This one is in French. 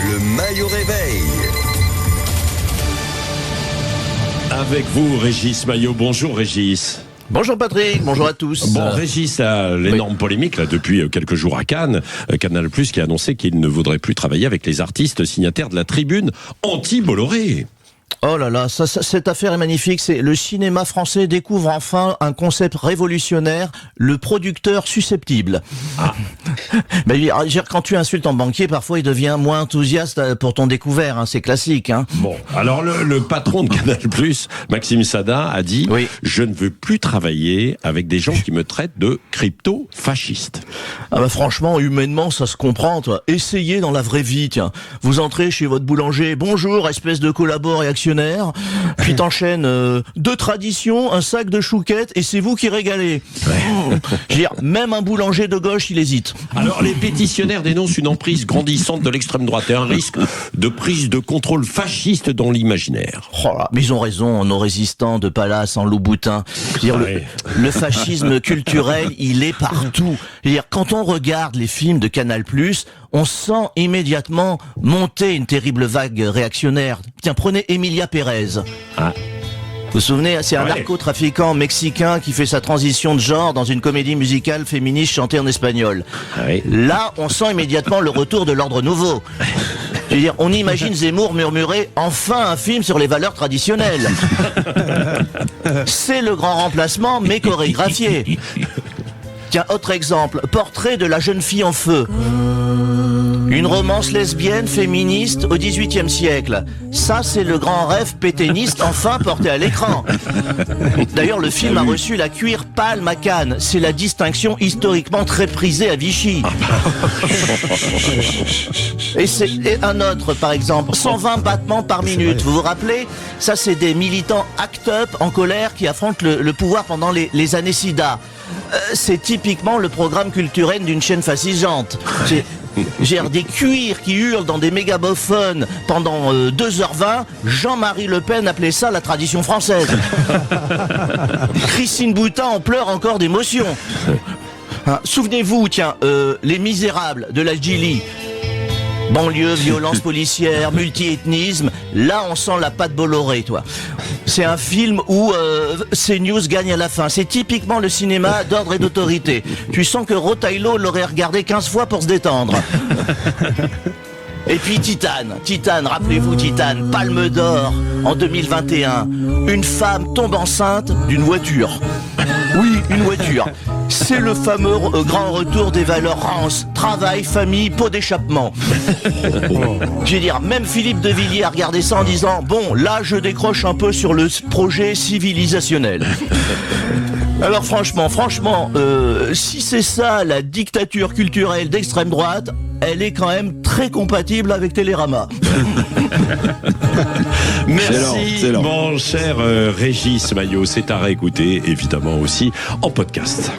Le Maillot Réveil. Avec vous, Régis Maillot. Bonjour, Régis. Bonjour Patrick, bonjour à tous. Bon, Régis a l'énorme polémique là depuis quelques jours à Cannes. Canal+ qui a annoncé qu'il ne voudrait plus travailler avec les artistes signataires de la tribune anti-Bolloré. Oh là là, cette affaire est magnifique. C'est le cinéma français découvre enfin un concept révolutionnaire, le producteur susceptible. Ah. Mais quand tu insultes un banquier, parfois il devient moins enthousiaste pour ton découvert. Hein, c'est classique. Hein. Bon, alors le patron de Canal+, Maxime Sada, a dit oui. Je ne veux plus travailler avec des gens qui me traitent de crypto-fasciste. Ah bah franchement, humainement, ça se comprend. Toi. Essayez dans la vraie vie. Tiens, vous entrez chez votre boulanger. Bonjour, espèce de collabo réactionnaire. Puis t'enchaînes deux traditions, un sac de chouquettes et c'est vous qui régalez. Ouais. Je veux dire, même un boulanger de gauche, il hésite. Alors les pétitionnaires dénoncent une emprise grandissante de l'extrême droite et un risque de prise de contrôle fasciste dans l'imaginaire. Oh là, mais ils ont raison, nos résistants de Palace en Louboutin. Le fascisme culturel, il est partout. Je veux dire, quand on regarde les films de Canal+, on sent immédiatement monter une terrible vague réactionnaire. Tiens, prenez Emilia Pérez. Ah. Vous vous souvenez, c'est un narcotrafiquant mexicain qui fait sa transition de genre dans une comédie musicale féministe chantée en espagnol. Oui. Là, on sent immédiatement le retour de l'ordre nouveau. Je veux dire, on imagine Zemmour murmurer « Enfin un film sur les valeurs traditionnelles ». C'est le grand remplacement, mais chorégraphié. Tiens, autre exemple, Portrait de la jeune fille en feu. Une romance lesbienne féministe au XVIIIe siècle. Ça, c'est le grand rêve pétainiste enfin porté à l'écran. D'ailleurs, le film a reçu la cuir palme à Cannes. C'est la distinction historiquement très prisée à Vichy. Et un autre, par exemple, 120 battements par minute. Vous vous rappelez? Ça, c'est des militants act up en colère qui affrontent le pouvoir pendant les années SIDA. C'est typiquement le programme culturel d'une chaîne fascisante. J'ai des cuirs qui hurlent dans des mégabophones pendant 2h20. Jean-Marie Le Pen appelait ça la tradition française. Christine Boutin en pleure encore d'émotion. Hein, souvenez-vous, tiens, Les Misérables de la Gilly. Banlieue, violence policière, multiethnisme, là on sent la patte Bolloré, toi. C'est un film où CNews gagne à la fin. C'est typiquement le cinéma d'ordre et d'autorité. Tu sens que Rotailo l'aurait regardé 15 fois pour se détendre. Et puis Titane, rappelez-vous Titane, Palme d'Or en 2021. Une femme tombe enceinte d'une voiture. Oui, une voiture. C'est le fameux grand retour des valeurs rances. Travail, famille, pot d'échappement. Je veux dire, même Philippe de Villiers a regardé ça en disant « Bon, là, je décroche un peu sur le projet civilisationnel. » Alors franchement, si c'est ça la dictature culturelle d'extrême droite, elle est quand même très compatible avec Télérama. Merci mon cher Régis Maillot, c'est à réécouter évidemment aussi en podcast.